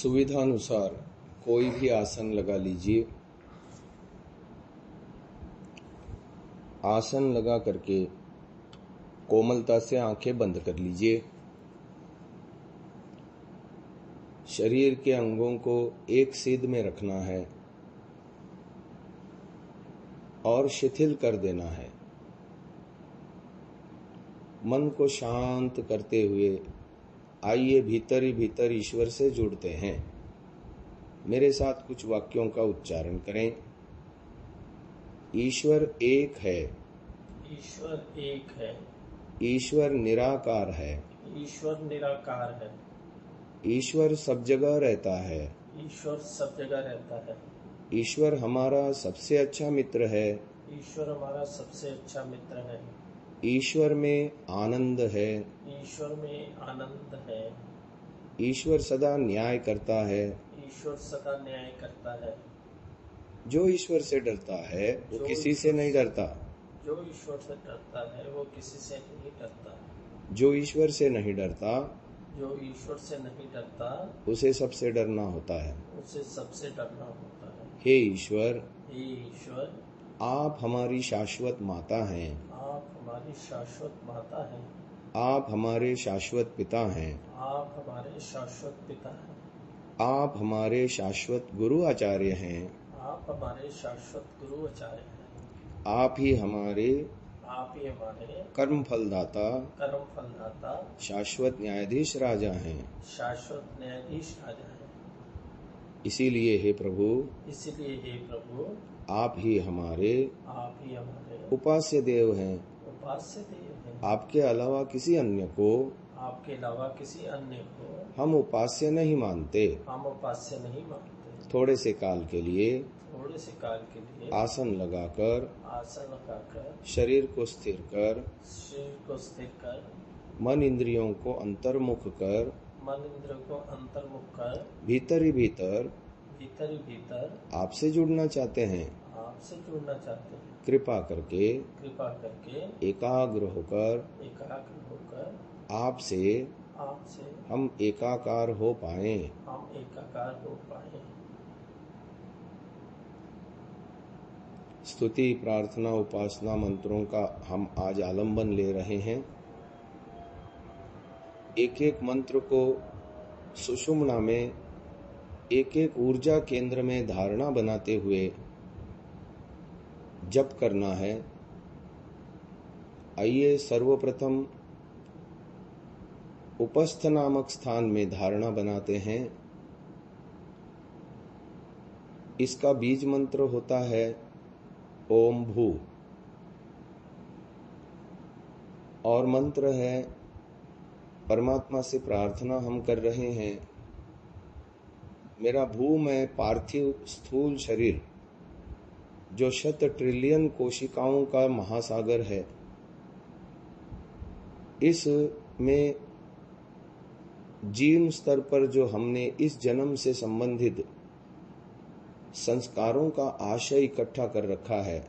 सुविधानुसार कोई भी आसन लगा लीजिए। आसन लगा करके कोमलता से आंखें बंद कर लीजिए। शरीर के अंगों को एक सीध में रखना है और शिथिल कर देना है। मन को शांत करते हुए आइए भीतर ही भीतर ईश्वर से जुड़ते हैं। मेरे साथ कुछ वाक्यों का उच्चारण करें। ईश्वर एक है। ईश्वर एक है। ईश्वर निराकार है। ईश्वर निराकार है। ईश्वर सब जगह रहता है। ईश्वर सब जगह रहता है। ईश्वर हमारा सबसे अच्छा मित्र है। ईश्वर हमारा सबसे अच्छा मित्र है। ईश्वर में आनंद है। ईश्वर में आनंद है। ईश्वर सदा न्याय करता है। ईश्वर सदा न्याय करता है। जो ईश्वर से डरता है वो किसी से नहीं डरता। जो ईश्वर से डरता है वो किसी से नहीं डरता। जो ईश्वर से नहीं डरता जो ईश्वर से नहीं डरता उसे सबसे डरना होता है। उसे सबसे डरना होता है। हे ईश्वर, हे ईश्वर, आप हमारी शाश्वत माता हैं। आप हमारी शाश्वत माता हैं। आप हमारे शाश्वत पिता हैं। आप हमारे शाश्वत पिता हैं। आप हमारे शाश्वत गुरु आचार्य हैं। आप हमारे शाश्वत गुरु आचार्य हैं। आप ही हमारे कर्म फलदाता शाश्वत न्यायाधीश राजा हैं। शाश्वत न्यायाधीश राजा हैं। इसीलिए हे प्रभु, आप ही हमारे उपास्य देव हैं। आपके अलावा किसी अन्य को हम उपास्य नहीं मानते। थोड़े से काल के लिए आसन लगाकर शरीर को स्थिर कर मन इंद्रियों को अंतर्मुख कर भीतर ही भीतर आपसे जुड़ना चाहते हैं। कृपा करके एकाग्र होकर आपसे हम एकाकार हो पाएं। स्तुति, प्रार्थना, उपासना मंत्रों का हम आज आलंबन ले रहे हैं। एक एक मंत्र को सुषुम्ना में एक एक ऊर्जा केंद्र में धारणा बनाते हुए जप करना है। आइए सर्वप्रथम उपस्थ नामक स्थान में धारणा बनाते हैं। इसका बीज मंत्र होता है ओम भू और मंत्र है परमात्मा से प्रार्थना हम कर रहे हैं। मेरा भू में पार्थिव स्थूल शरीर जो 100 ट्रिलियन कोशिकाओं का महासागर है, इसमें जीवन स्तर पर जो हमने इस जन्म से संबंधित संस्कारों का आशय इकट्ठा कर रखा है,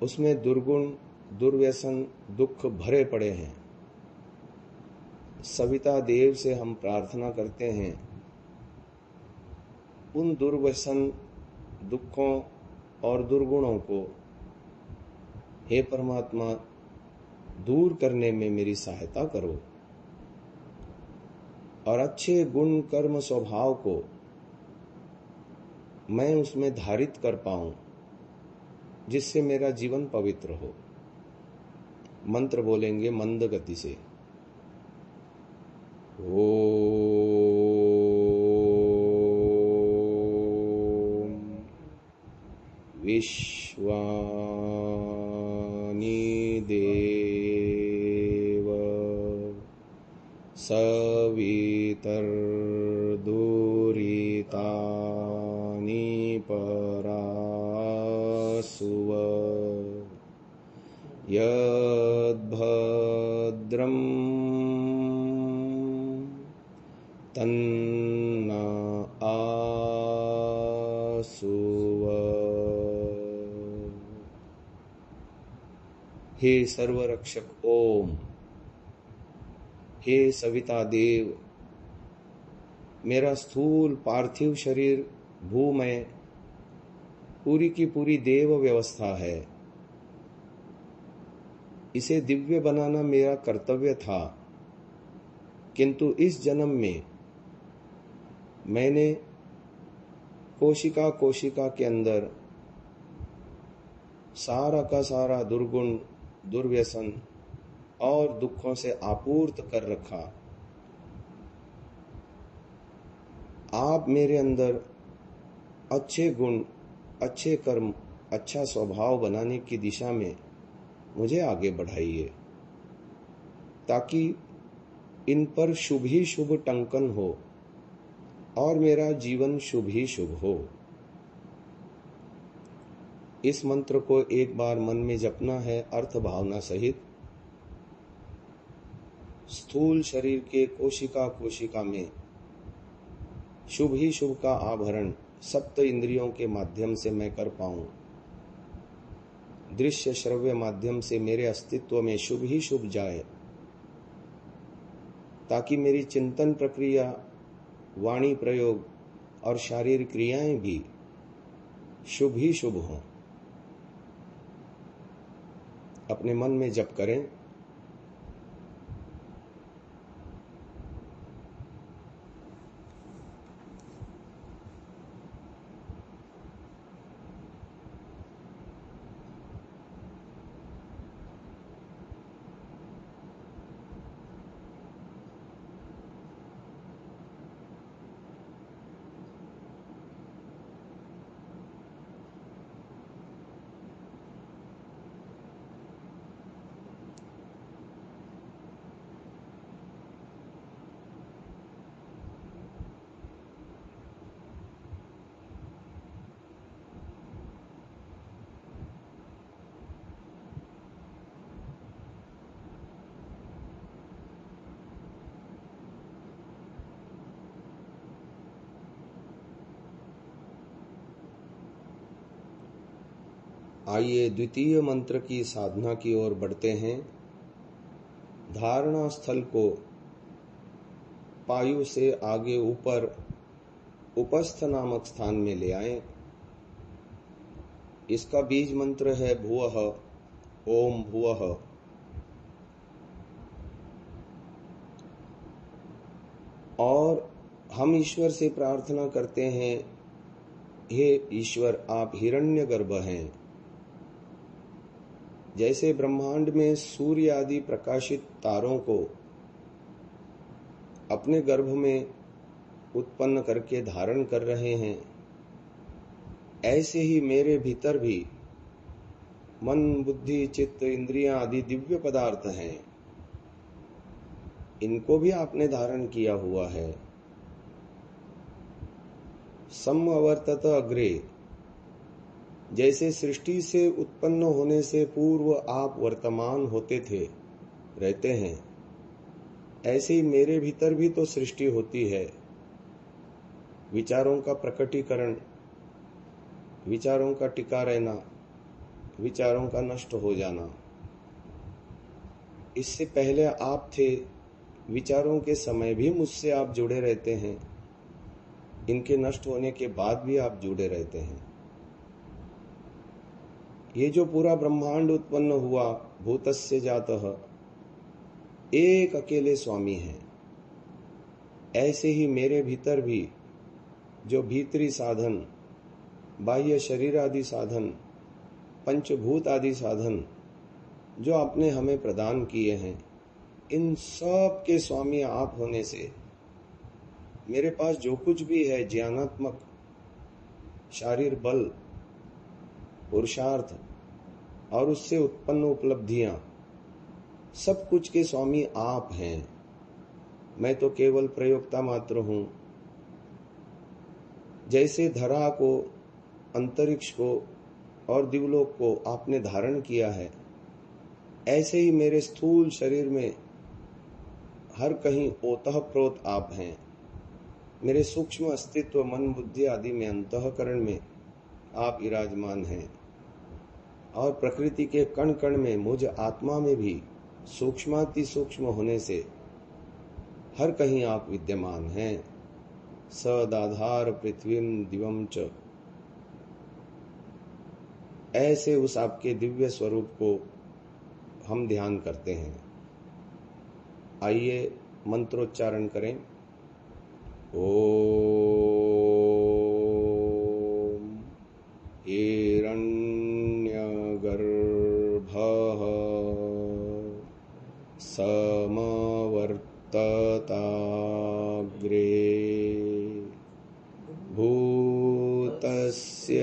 उसमें दुर्गुण, दुर्व्यसन, दुख भरे पड़े हैं। सविता देव से हम प्रार्थना करते हैं उन दुर्व्यसन, दुखों और दुर्गुणों को हे परमात्मा दूर करने में मेरी सहायता करो और अच्छे गुण, कर्म, स्वभाव को मैं उसमें धारित कर पाऊं जिससे मेरा जीवन पवित्र हो। मंत्र बोलेंगे मंद गति से। ओम विश्वानि देव सवितर्दुरितानि परासुव यद्भद्रम् तन्ना आसुव। हे सर्वरक्षक ओम, हे सविता देव, मेरा स्थूल पार्थिव शरीर भूमय पूरी की पूरी देव व्यवस्था है। इसे दिव्य बनाना मेरा कर्तव्य था, किंतु इस जन्म में मैंने कोशिका कोशिका के अंदर सारा का सारा दुर्गुण, दुर्व्यसन और दुखों से आपूर्त कर रखा। आप मेरे अंदर अच्छे गुण, अच्छे कर्म, अच्छा स्वभाव बनाने की दिशा में मुझे आगे बढ़ाइए, ताकि इन पर शुभ ही शुभ टंकन हो और मेरा जीवन शुभ ही शुभ हो। इस मंत्र को एक बार मन में जपना है अर्थ भावना सहित। स्थूल शरीर के कोशिका कोशिका में शुभ ही शुभ का आवरण सप्त इंद्रियों के माध्यम से मैं कर पाऊं। दृश्य श्रव्य माध्यम से मेरे अस्तित्व में शुभ ही शुभ जाए, ताकि मेरी चिंतन प्रक्रिया, वाणी प्रयोग और शारीरिक क्रियाएं भी शुभ ही शुभ हों। अपने मन में जप करें। आइए द्वितीय मंत्र की साधना की ओर बढ़ते हैं। धारणा स्थल को पायु से आगे ऊपर उपस्थ नामक स्थान में ले आएं। इसका बीज मंत्र है भुवः, ओम भुवः। और हम ईश्वर से प्रार्थना करते हैं, हे ईश्वर आप हिरण्यगर्भ हैं। जैसे ब्रह्मांड में सूर्य आदि प्रकाशित तारों को अपने गर्भ में उत्पन्न करके धारण कर रहे हैं, ऐसे ही मेरे भीतर भी मन, बुद्धि, चित्त, इंद्रियां आदि दिव्य पदार्थ हैं। इनको भी आपने धारण किया हुआ है। समवर्तत अग्रे, जैसे सृष्टि से उत्पन्न होने से पूर्व आप वर्तमान होते थे, रहते हैं, ऐसे ही मेरे भीतर भी तो सृष्टि होती है। विचारों का प्रकटीकरण, विचारों का टिका रहना, विचारों का नष्ट हो जाना। इससे पहले आप थे, विचारों के समय भी मुझसे आप जुड़े रहते हैं, इनके नष्ट होने के बाद भी आप जुड़े रहते हैं। ये जो पूरा ब्रह्मांड उत्पन्न हुआ, भूतस्य जातः, एक अकेले स्वामी हैं। ऐसे ही मेरे भीतर भी जो भीतरी साधन, बाह्य शरीर आदि साधन, पंचभूत आदि साधन जो आपने हमें प्रदान किए हैं, इन सब के स्वामी आप होने से मेरे पास जो कुछ भी है, ज्ञानात्मक, शारीर बल, पुरुषार्थ और उससे उत्पन्न उपलब्धियां, सब कुछ के स्वामी आप हैं। मैं तो केवल प्रयोक्ता मात्र हूं। जैसे धरा को, अंतरिक्ष को और दिवलोक को आपने धारण किया है, ऐसे ही मेरे स्थूल शरीर में हर कहीं ओतप्रोत आप हैं। मेरे सूक्ष्म अस्तित्व, मन, बुद्धि आदि में, अंतःकरण में आप विराजमान हैं। और प्रकृति के कण कण में, मुझ आत्मा में भी सूक्ष्माति सूक्ष्म होने से हर कहीं आप विद्यमान हैं। सदाधार पृथ्वीम दिवम च। ऐसे उस आपके दिव्य स्वरूप को हम ध्यान करते हैं। आइए मंत्रोच्चारण करें। ओम हिरण्यगर्भः समवर्तताग्रे भूतस्य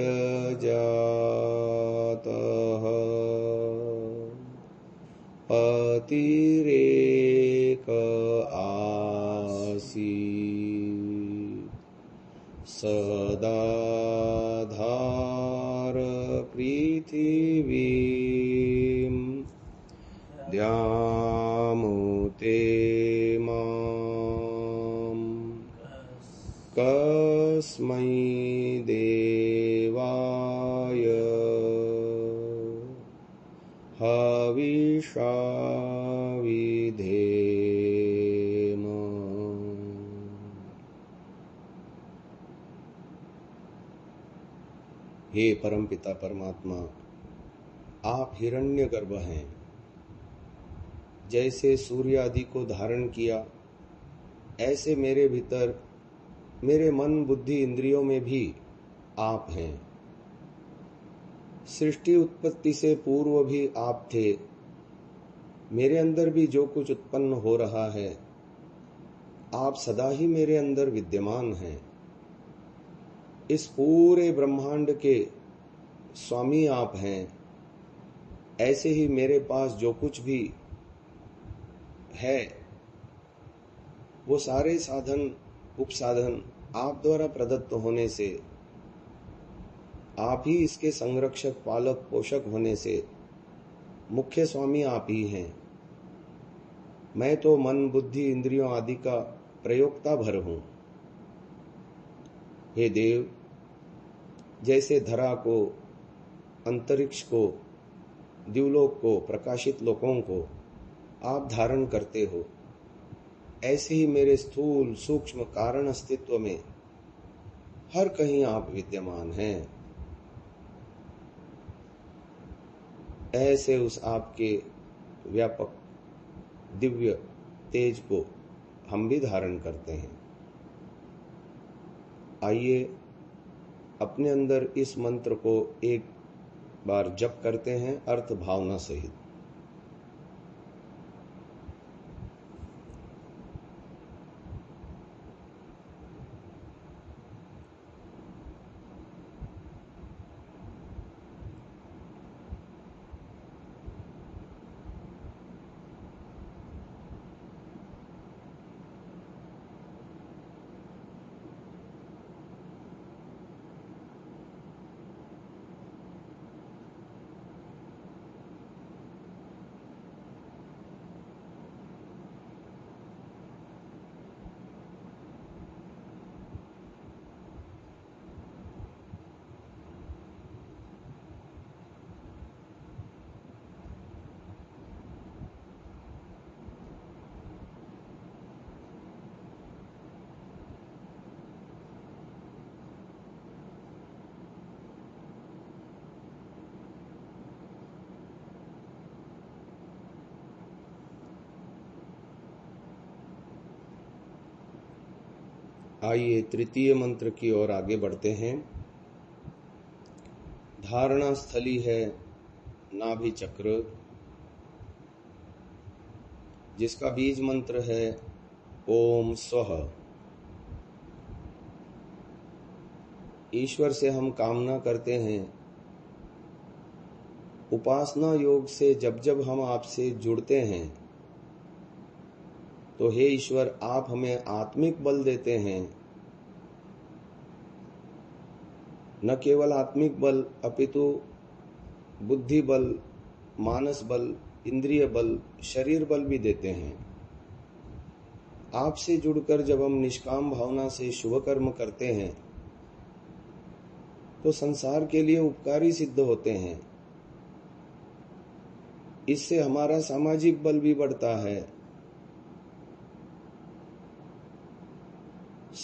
जातः अतिरेक आसीत् सदाधार पृथिवीं द्यामुते मां कस्मै देवाय हविषा विधेम। हे परमपिता परमात्मा, आप हिरण्यगर्भ हैं। जैसे सूर्य आदि को धारण किया, ऐसे मेरे भीतर, मेरे मन बुद्धि इंद्रियों में भी आप हैं। सृष्टि उत्पत्ति से पूर्व भी आप थे। मेरे अंदर भी जो कुछ उत्पन्न हो रहा है, आप सदा ही मेरे अंदर विद्यमान हैं। इस पूरे ब्रह्मांड के स्वामी आप हैं। ऐसे ही मेरे पास जो कुछ भी है, वो सारे साधन उपसाधन आप द्वारा प्रदत्त होने से, आप ही इसके संरक्षक पालक पोषक होने से मुख्य स्वामी आप ही हैं। मैं तो मन बुद्धि इंद्रियों आदि का प्रयोक्ता भर हूं। हे देव, जैसे धरा को, अंतरिक्ष को, द्युलोक को, प्रकाशित लोकों को आप धारण करते हो, ऐसे ही मेरे स्थूल सूक्ष्म कारण अस्तित्व में हर कहीं आप विद्यमान हैं। ऐसे उस आपके व्यापक दिव्य तेज को हम भी धारण करते हैं। आइए अपने अंदर इस मंत्र को एक बार जप करते हैं अर्थ भावना सहित। आइए तृतीय मंत्र की ओर आगे बढ़ते हैं। धारणा स्थली है नाभि चक्र, जिसका बीज मंत्र है ओम स्वः। ईश्वर से हम कामना करते हैं, उपासना योग से जब जब हम आपसे जुड़ते हैं तो हे ईश्वर, आप हमें आत्मिक बल देते हैं। न केवल आत्मिक बल अपितु बुद्धि बल, मानस बल, इंद्रिय बल, शरीर बल भी देते हैं। आपसे जुड़कर जब हम निष्काम भावना से शुभ कर्म करते हैं तो संसार के लिए उपकारी सिद्ध होते हैं। इससे हमारा सामाजिक बल भी बढ़ता है,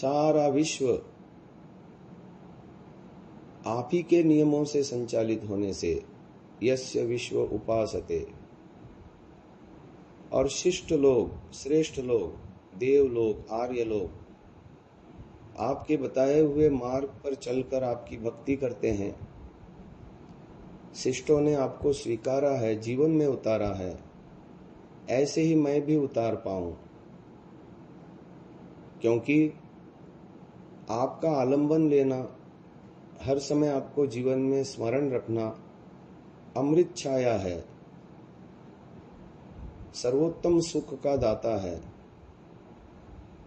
सारा विश्व आप ही के नियमों से संचालित होने से यस्य विश्व उपासते, और शिष्ट लोग, श्रेष्ठ लोग, देव लोग, आर्य लोग आपके बताए हुए मार्ग पर चलकर आपकी भक्ति करते हैं। शिष्टों ने आपको स्वीकारा है, जीवन में उतारा है, ऐसे ही मैं भी उतार पाऊं, क्योंकि आपका आलंबन लेना, हर समय आपको जीवन में स्मरण रखना अमृत छाया है, सर्वोत्तम सुख का दाता है।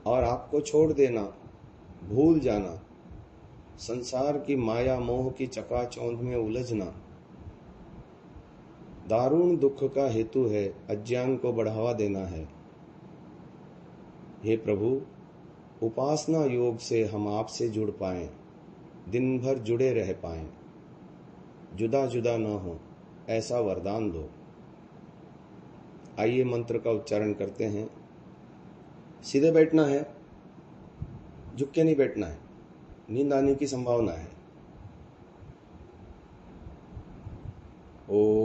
और आपको छोड़ देना, भूल जाना, संसार की माया मोह की चकाचौंध में उलझना दारुण दुख का हेतु है, अज्ञान को बढ़ावा देना है। हे प्रभु, उपासना योग से हम आपसे जुड़ पाएं, दिन भर जुड़े रह पाएं, जुदा जुदा न हो, ऐसा वरदान दो। आइए मंत्र का उच्चारण करते हैं। सीधे बैठना है, झुक के नहीं बैठना है, नींद आने की संभावना है। ओम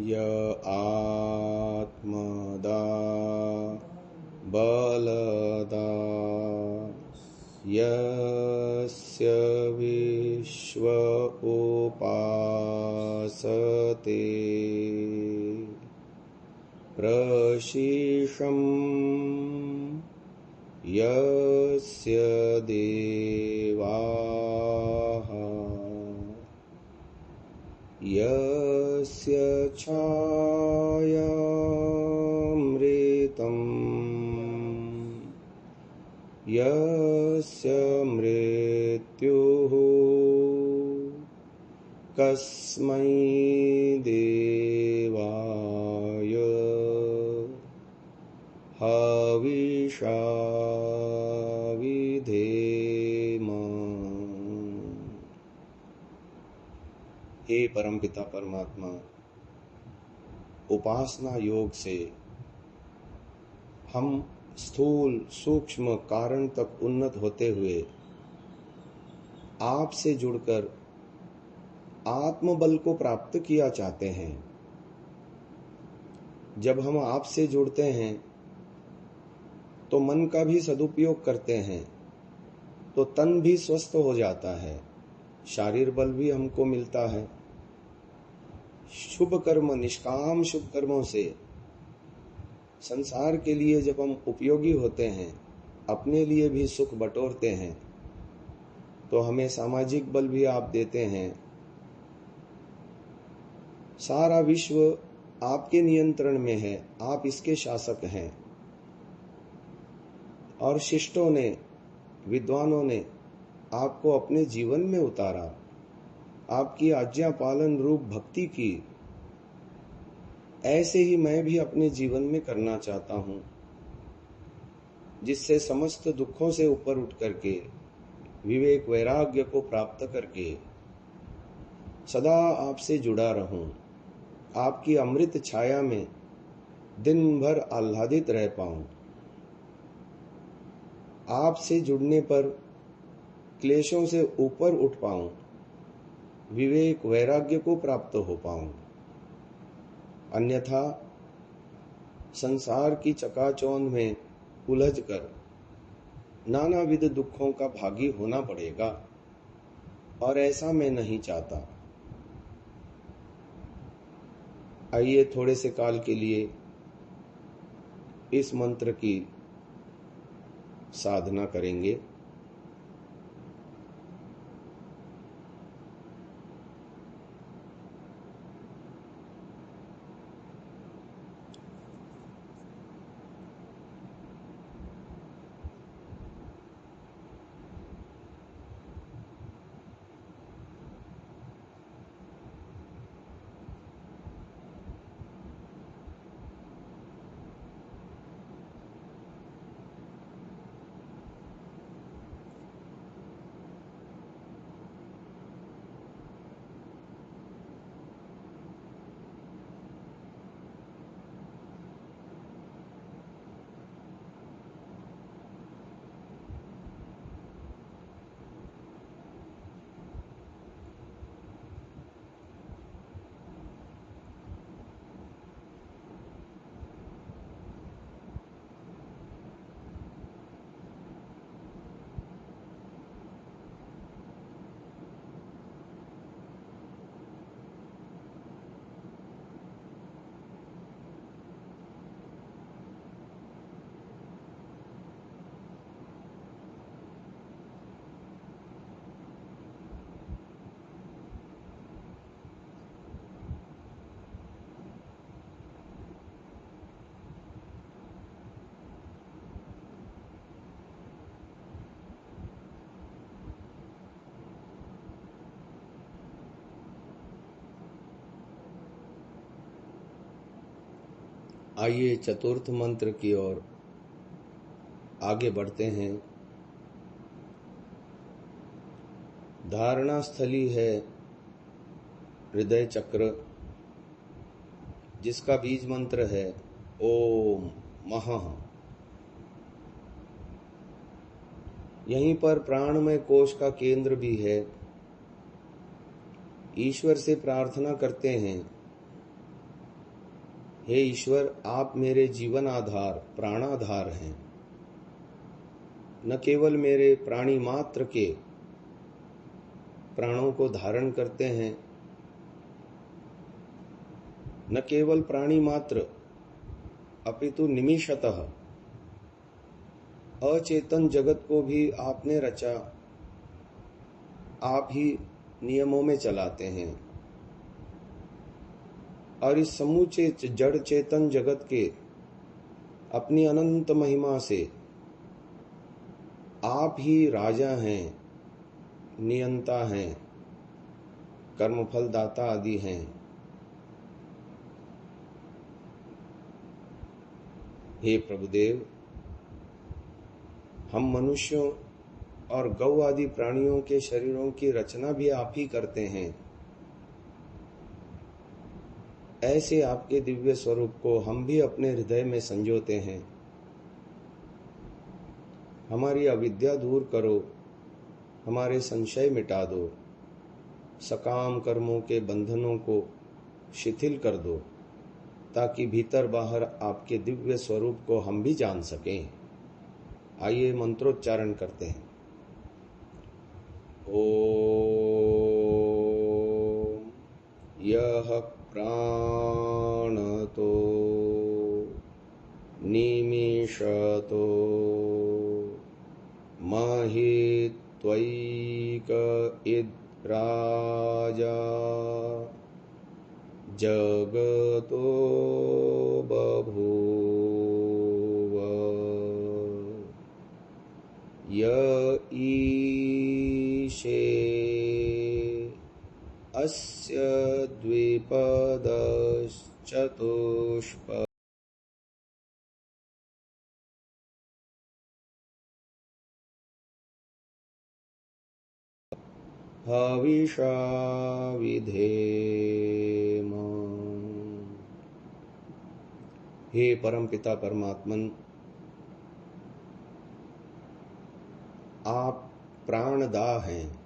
य आत्मदा बलदा यस्य विश्व उपासते प्रशीषं यस्य देवाः यस्य छायामृतं यस्य मृत्युः कस्मै देवाय हविषा विधेम। हे परमपिता परमात्मा, उपासना योग से हम स्थूल सूक्ष्म कारण तक उन्नत होते हुए आपसे जुड़कर आत्मबल को प्राप्त किया चाहते हैं। जब हम आपसे जुड़ते हैं तो मन का भी सदुपयोग करते हैं, तो तन भी स्वस्थ हो जाता है, शारीर बल भी हमको मिलता है। शुभ कर्म, निष्काम शुभ कर्मों से संसार के लिए जब हम उपयोगी होते हैं, अपने लिए भी सुख बटोरते हैं, तो हमें सामाजिक बल भी आप देते हैं। सारा विश्व आपके नियंत्रण में है, आप इसके शासक हैं। और शिष्टों ने, विद्वानों ने आपको अपने जीवन में उतारा, आपकी आज्ञा पालन रूप भक्ति की। ऐसे ही मैं भी अपने जीवन में करना चाहता हूं, जिससे समस्त दुखों से ऊपर उठ करके विवेक वैराग्य को प्राप्त करके सदा आपसे जुड़ा रहूं, आपकी अमृत छाया में दिन भर आह्लादित रह पाऊं। आपसे जुड़ने पर क्लेशों से ऊपर उठ पाऊं, विवेक वैराग्य को प्राप्त हो पाऊं। अन्यथा संसार की चकाचौंध में उलझकर नानाविध दुखों का भागी होना पड़ेगा, और ऐसा मैं नहीं चाहता। आइए थोड़े से काल के लिए इस मंत्र की साधना करेंगे। आइए चतुर्थ मंत्र की ओर आगे बढ़ते हैं। धारणा स्थली है हृदय चक्र, जिसका बीज मंत्र है ओम महः। यहीं पर प्राणमय कोश का केंद्र भी है। ईश्वर से प्रार्थना करते हैं, हे ईश्वर, आप मेरे जीवन आधार प्राणाधार हैं। न केवल मेरे प्राणी मात्र के प्राणों को धारण करते हैं, न केवल प्राणी मात्र अपितु निमिषतः अचेतन जगत को भी आपने रचा, आप ही नियमों में चलाते हैं। और इस समूचे जड़ चेतन जगत के अपनी अनंत महिमा से आप ही राजा हैं, नियंता हैं, कर्मफल दाता आदि हैं। हे प्रभुदेव, हम मनुष्यों और गौ आदि प्राणियों के शरीरों की रचना भी आप ही करते हैं। ऐसे आपके दिव्य स्वरूप को हम भी अपने हृदय में संजोते हैं। हमारी अविद्या दूर करो, हमारे संशय मिटा दो, सकाम कर्मों के बंधनों को शिथिल कर दो, ताकि भीतर बाहर आपके दिव्य स्वरूप को हम भी जान सकें। आइए मंत्रोच्चारण करते हैं। ओम यह प्राणतो निमिषतो महित्वैक इद्राजा जगतो बभूव य ईशे अस्य द्विपदश्चतुष्प हविषा विधेम। हे परमपिता परमात्मन, आप प्राणदाह हैं।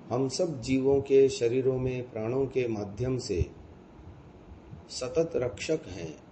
हम सब जीवों के शरीरों में प्राणों के माध्यम से सतत रक्षक हैं।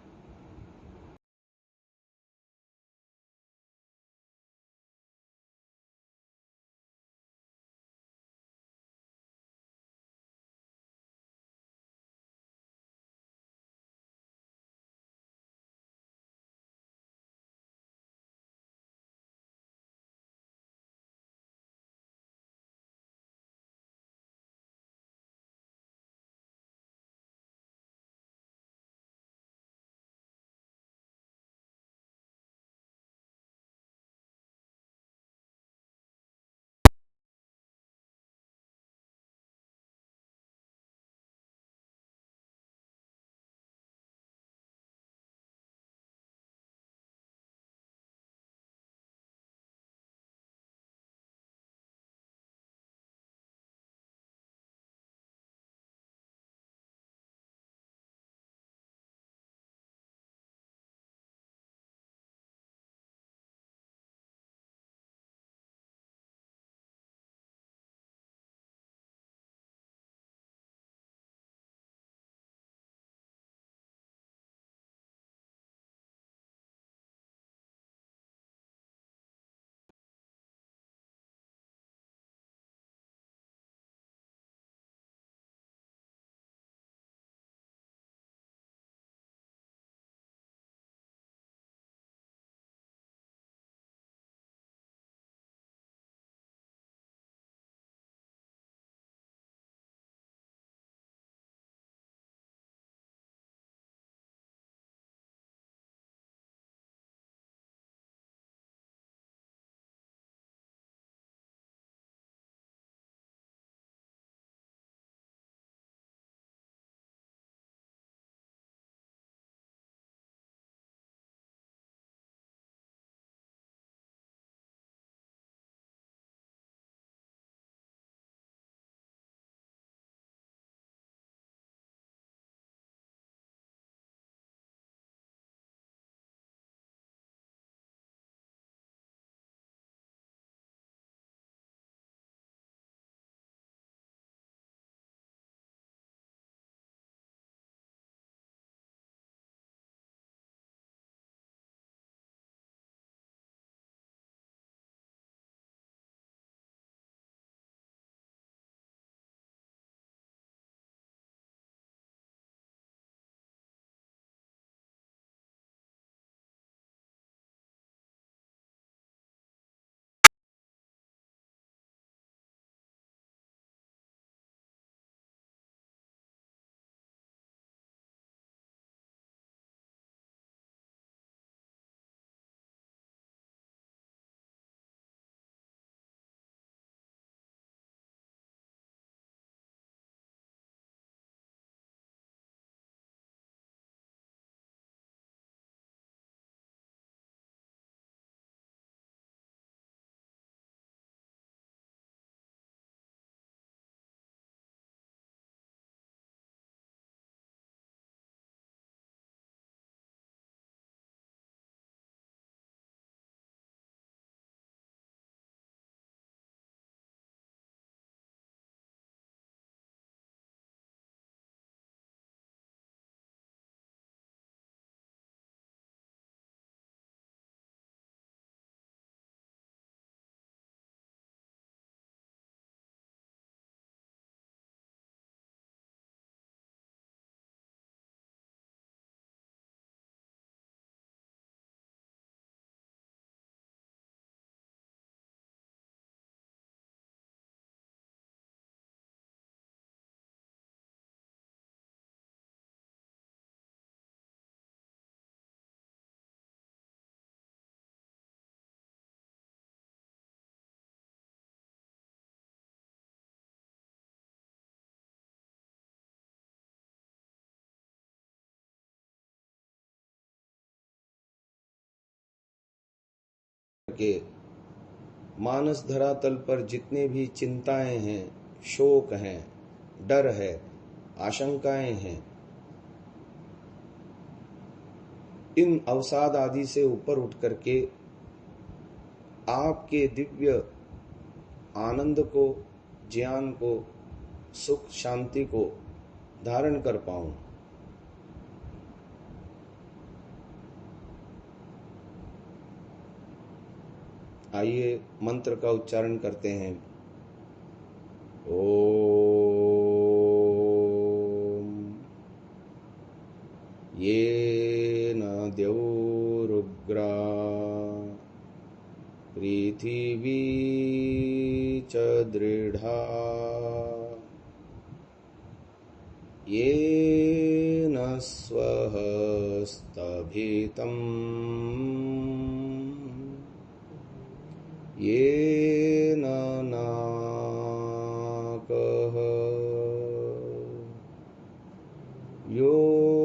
करके मानस धरातल पर जितने भी चिंताएं हैं, शोक हैं, डर है, आशंकाएं हैं, इन अवसाद आदि से ऊपर उठ करके आपके दिव्य आनंद को, ज्ञान को, सुख शांति को धारण कर पाऊं। आइए मंत्र का उच्चारण करते हैं। ओम ये न द्यौरुग्रा पृथिवी च दृढ़ा ये न स्वः स्तभितम् ये न नाकः योऽन्तरिक्षे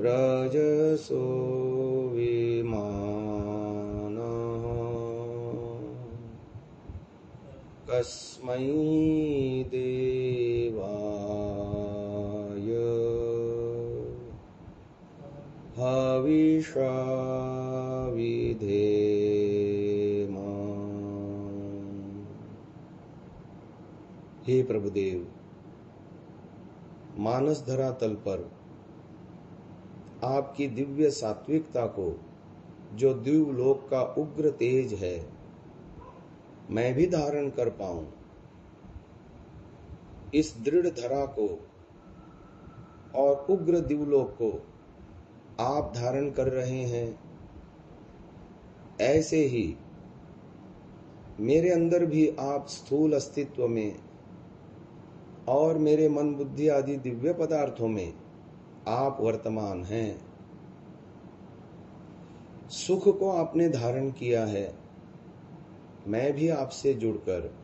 रजसो विमानः कस्मै देवाय हविषा विधेम। हे प्रभुदेव, मानस धरातल पर आपकी दिव्य सात्विकता को, जो दिव्यलोक का उग्र तेज है, मैं भी धारण कर पाऊं। इस दृढ़ धरा को और उग्र दिव्यलोक को आप धारण कर रहे हैं, ऐसे ही मेरे अंदर भी आप स्थूल अस्तित्व में और मेरे मन बुद्धि आदि दिव्य पदार्थों में आप वर्तमान हैं। सुख को आपने धारण किया है। मैं भी आपसे जुड़कर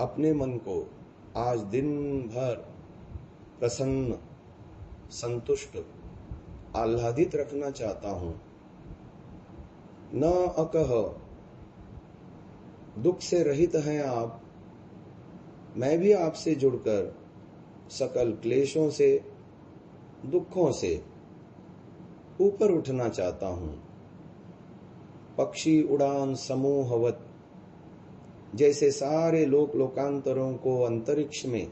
अपने मन को आज दिन भर प्रसन्न, संतुष्ट, आह्लादित रखना चाहता हूं। न अकह, दुख से रहित हैं आप। मैं भी आपसे जुड़कर सकल क्लेशों से, दुखों से ऊपर उठना चाहता हूं। पक्षी उड़ान समूहवत, जैसे सारे लोक लोकांतरों को अंतरिक्ष में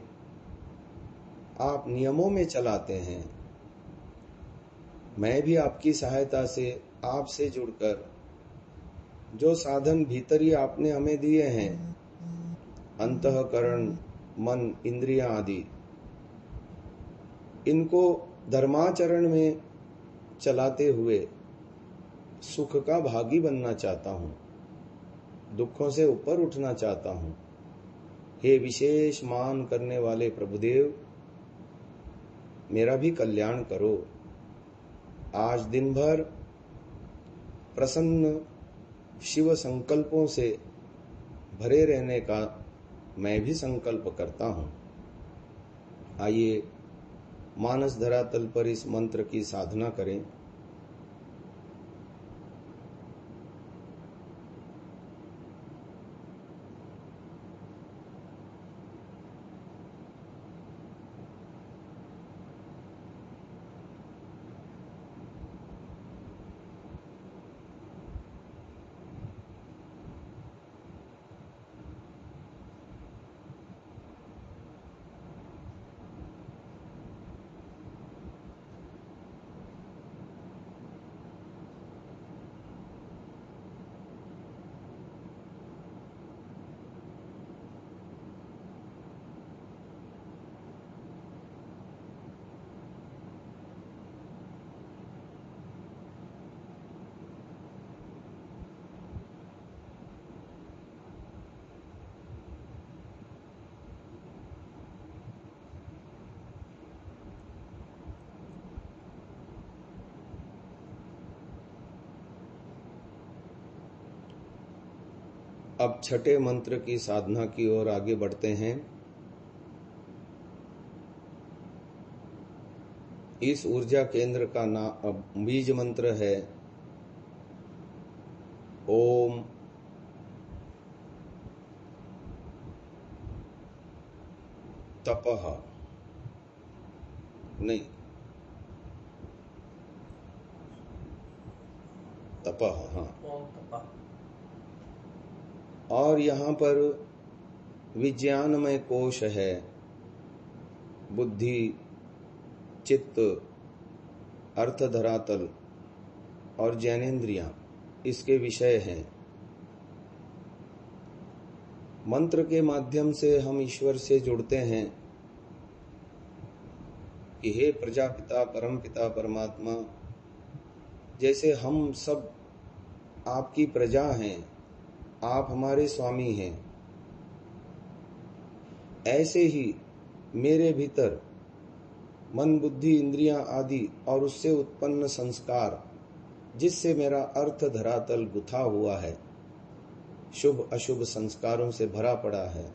आप नियमों में चलाते हैं, मैं भी आपकी सहायता से आपसे जुड़कर जो साधन भीतर ही आपने हमें दिए हैं, अंतःकरण, मन, इंद्रियां आदि, इनको धर्माचरण में चलाते हुए सुख का भागी बनना चाहता हूं, दुखों से ऊपर उठना चाहता हूं। हे विशेष मान करने वाले प्रभुदेव, मेरा भी कल्याण करो। आज दिन भर प्रसन्न शिव संकल्पों से भरे रहने का मैं भी संकल्प करता हूं। आइए मानस धरातल पर इस मंत्र की साधना करें। अब छठे मंत्र की साधना की ओर आगे बढ़ते हैं। इस ऊर्जा केंद्र का नाम बीज मंत्र है ओम तपः, नहीं तपः, हाँ। ओम तपा। और यहाँ पर विज्ञानमय कोश है, बुद्धि, चित्त, अर्थ धरातल और ज्ञानेन्द्रियां इसके विषय हैं। मंत्र के माध्यम से हम ईश्वर से जुड़ते हैं कि हे प्रजापिता परमपिता परमात्मा, जैसे हम सब आपकी प्रजा हैं, आप हमारे स्वामी हैं, ऐसे ही मेरे भीतर मन बुद्धि इंद्रियां आदि और उससे उत्पन्न संस्कार, जिससे मेरा अर्थ धरातल गुथा हुआ है, शुभ अशुभ संस्कारों से भरा पड़ा है,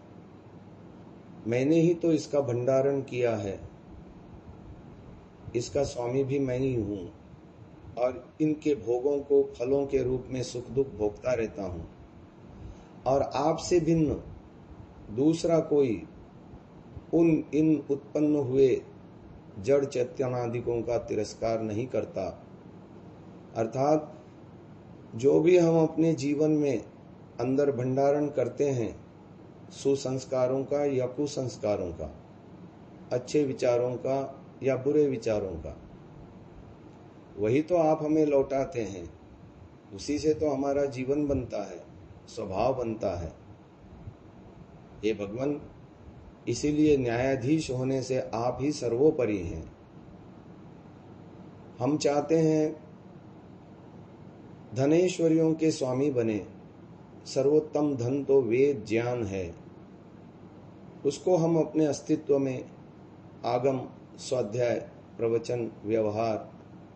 मैंने ही तो इसका भंडारण किया है, इसका स्वामी भी मैं ही हूं और इनके भोगों को फलों के रूप में सुख दुख भोगता रहता हूं। और आपसे भिन्न दूसरा कोई इन उत्पन्न हुए जड़ चैतन्यादिकों का तिरस्कार नहीं करता। अर्थात जो भी हम अपने जीवन में अंदर भंडारण करते हैं, सुसंस्कारों का या कुसंस्कारों का, अच्छे विचारों का या बुरे विचारों का, वही तो आप हमें लौटाते हैं। उसी से तो हमारा जीवन बनता है, स्वभाव बनता है। हे भगवान, इसीलिए न्यायाधीश होने से आप ही सर्वोपरि हैं। हम चाहते हैं धनेश्वरियों के स्वामी बने। सर्वोत्तम धन तो वेद ज्ञान है, उसको हम अपने अस्तित्व में आगम, स्वाध्याय, प्रवचन, व्यवहार,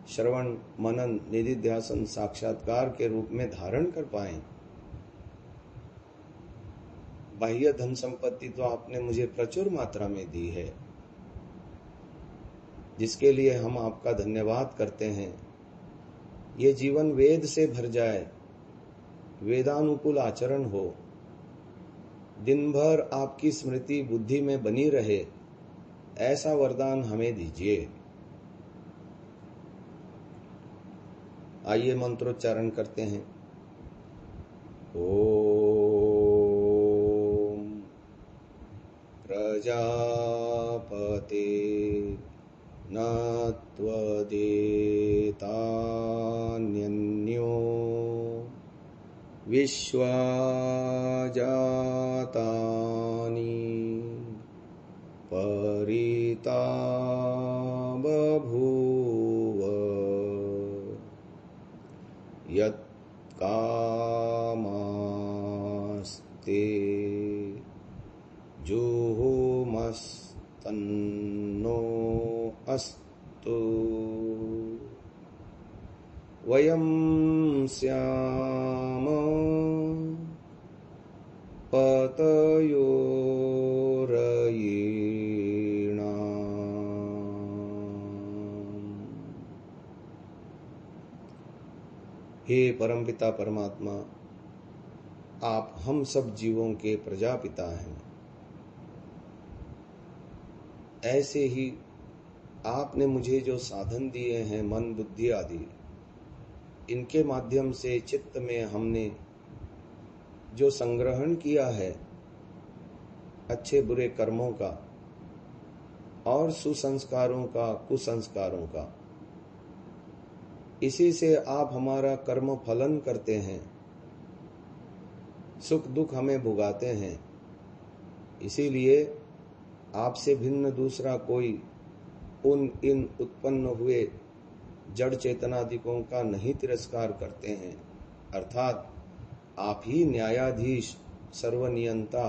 श्रवण, मनन, निधिध्यासन, साक्षात्कार के रूप में धारण कर पाएं। बाह्य धन संपत्ति तो आपने मुझे प्रचुर मात्रा में दी है, जिसके लिए हम आपका धन्यवाद करते हैं। ये जीवन वेद से भर जाए, वेदानुकूल आचरण हो, दिन भर आपकी स्मृति बुद्धि में बनी रहे, ऐसा वरदान हमें दीजिए। आइए मंत्रोच्चारण करते हैं। ओम प्रजापते न त्वदेतान्यन्यो विश्वा जातानि परिता बभूव यत्कामास्ते जुहुमस्तन्नो अस्तु। वयं स्याम पतयोरयीणाम्। हे परमपिता परमात्मा, आप हम सब जीवों के प्रजापिता हैं। ऐसे ही आपने मुझे जो साधन दिए हैं, मन बुद्धि आदि, इनके माध्यम से चित्त में हमने जो संग्रहण किया है अच्छे बुरे कर्मों का और सुसंस्कारों का कुसंस्कारों का, इसी से आप हमारा कर्म फलन करते हैं, सुख दुख हमें भुगाते हैं। इसीलिए आपसे भिन्न दूसरा कोई इन उत्पन्न हुए जड़ चेतनादिकों का नहीं तिरस्कार करते हैं। अर्थात आप ही न्यायाधीश सर्वनियंता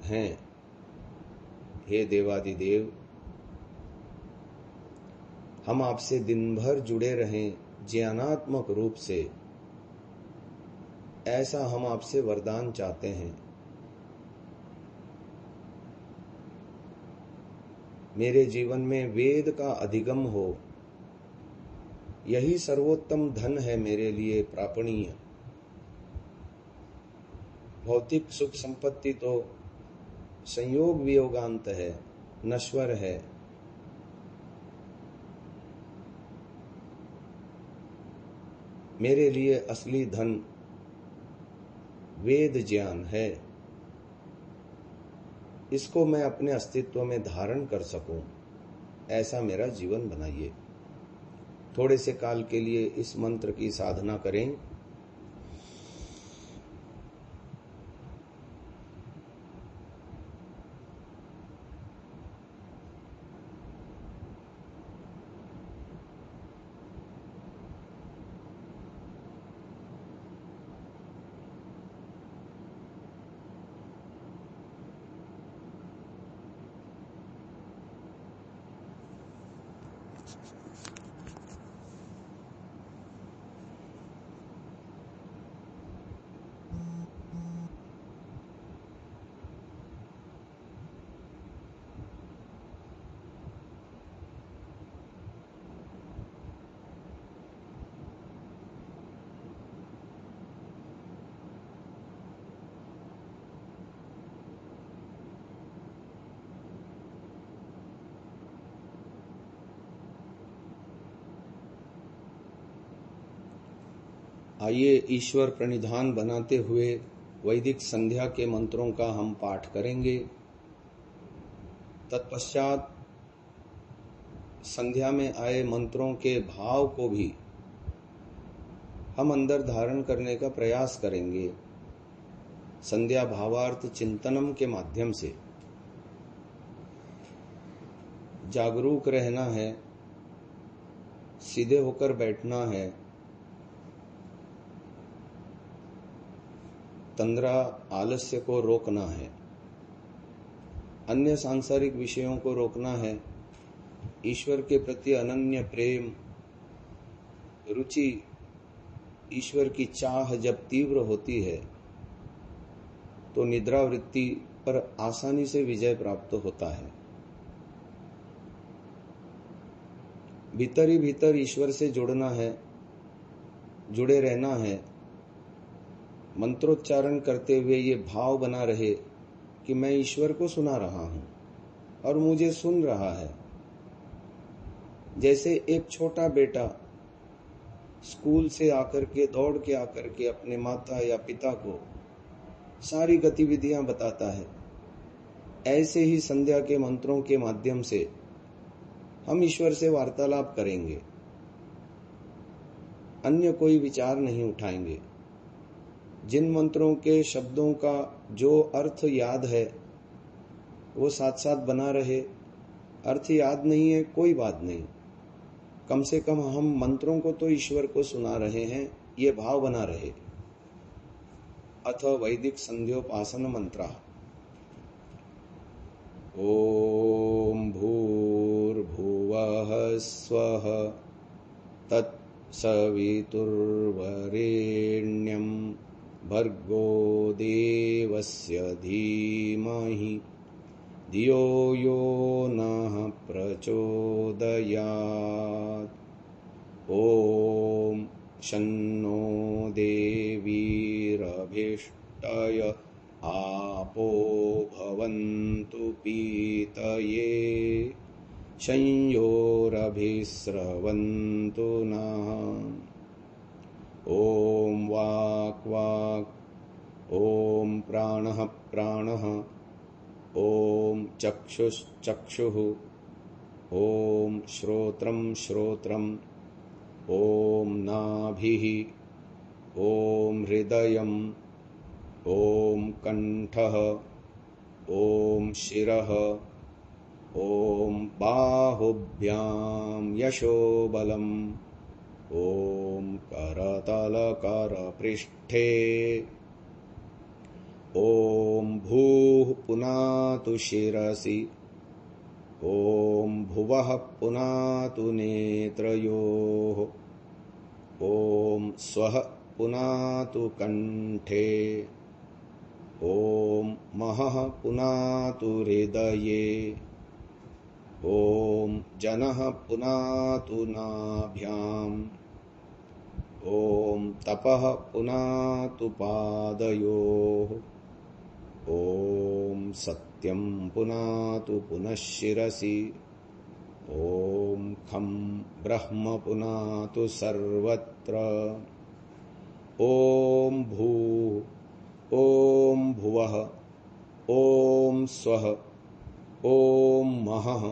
हैं। हे देवादिदेव, हम आपसे दिन भर जुड़े रहें ज्ञानात्मक रूप से, ऐसा हम आपसे वरदान चाहते हैं। मेरे जीवन में वेद का अधिगम हो, यही सर्वोत्तम धन है मेरे लिए प्रापणीय। भौतिक सुख संपत्ति तो संयोग वियोगांत है, नश्वर है। मेरे लिए असली धन वेद ज्ञान है। इसको मैं अपने अस्तित्व में धारण कर सकूं, ऐसा मेरा जीवन बनाइए। थोड़े से काल के लिए इस मंत्र की साधना करें। आइए ईश्वर प्रणिधान बनाते हुए वैदिक संध्या के मंत्रों का हम पाठ करेंगे। तत्पश्चात संध्या में आए मंत्रों के भाव को भी हम अंदर धारण करने का प्रयास करेंगे। संध्या भावार्थ चिंतनम के माध्यम से जागरूक रहना है, सीधे होकर बैठना है, तंद्रा आलस्य को रोकना है, अन्य सांसारिक विषयों को रोकना है। ईश्वर के प्रति अनन्य प्रेम, रुचि, ईश्वर की चाह जब तीव्र होती है तो निद्रा वृत्ति पर आसानी से विजय प्राप्त होता है। भीतर ही भीतर ईश्वर से जुड़ना है, जुड़े रहना है। मंत्रोच्चारण करते हुए ये भाव बना रहे कि मैं ईश्वर को सुना रहा हूं और मुझे सुन रहा है। जैसे एक छोटा बेटा स्कूल से आकर के दौड़ के आकर के अपने माता या पिता को सारी गतिविधियां बताता है, ऐसे ही संध्या के मंत्रों के माध्यम से हम ईश्वर से वार्तालाप करेंगे। अन्य कोई विचार नहीं उठाएंगे। जिन मंत्रों के शब्दों का जो अर्थ याद है वो साथ साथ बना रहे, अर्थ याद नहीं है कोई बात नहीं, कम से कम हम मंत्रों को तो ईश्वर को सुना रहे हैं, ये भाव बना रहे। अथ वैदिक संध्योपासन मंत्र। ओम भूर्भुवः स्वः तत्सवितुर्वरेण्यं भर्गो देवस्य धीमहि धियो यो नः प्रचोदयात्। ओम शन्नो देवीरभिष्टय आपो भवन्तु पीतये संयोरभिस्रवन्तु नः। ओम वाक् वाक्, ओम प्राणः प्राणः, ओम चक्षुश्चक्षुः, ओम श्रोत्रं श्रोत्रम्, ओम नाभिः, ओम हृदयम्, ओम कंठः, ओम शिरः, ओम बाहुभ्यां यशोबलम्, ओम करतलकरपृष्ठे, ओम भूः पुनातु शिरसि, ओम भुवः पुनातु नेत्रयोः, ओम स्वः पुनातु कंठे, ओम महः पुनातु हृदये, ॐ जनः पुनातु नाभ्याम् ॐ तपः पुनातु पादयोः ॐ सत्यं पुनातु पुनः शिरसि ॐ खं ब्रह्म पुनातु सर्वत्र ॐ भुवः ॐ स्वः ॐ महः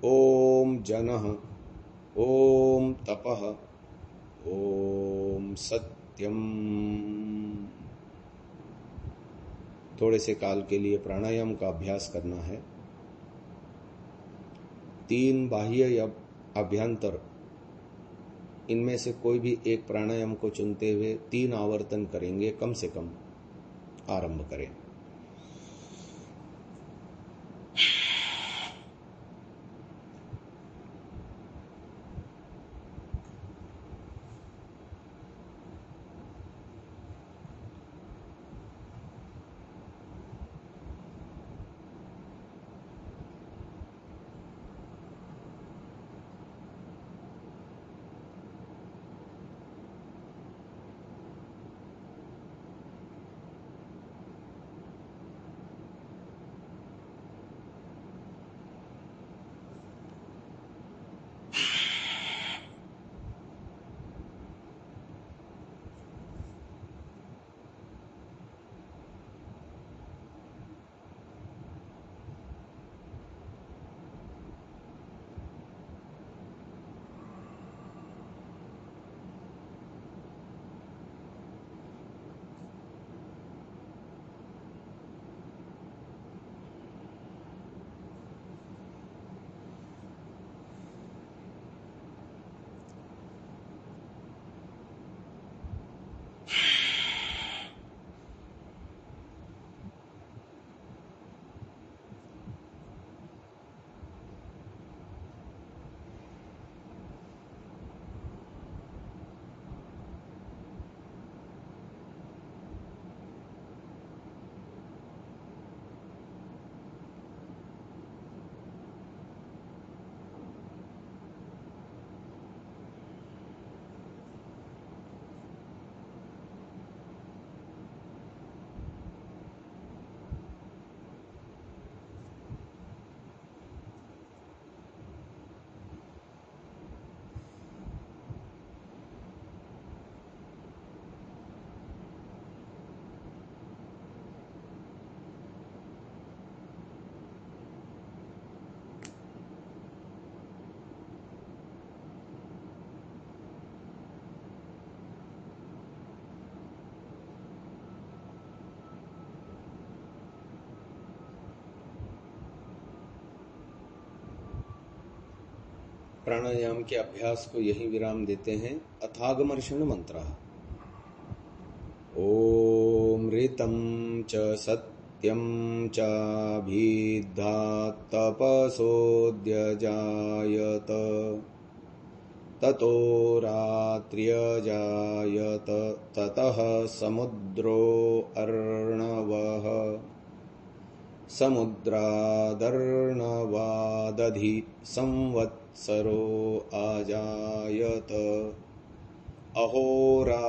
ॐ जनः ॐ तपः ॐ सत्यम। थोड़े से काल के लिए प्राणायाम का अभ्यास करना है। 3 बाह्य या अभ्यंतर, इनमें से कोई भी एक प्राणायाम को चुनते हुए 3 आवर्तन करेंगे कम से कम। आरंभ करें। प्राणायाम के अभ्यास को यही विराम देते हैं। अथागमर्षण मंत्र। ओम ऋतं च सत्यं चाभिद्धा तपसोऽद्यजायत ततो रात्र्यजायत ततः समुद्रो अर्णवः समुद्रादर्णवादधि संवत्सरो आजायत अहोरा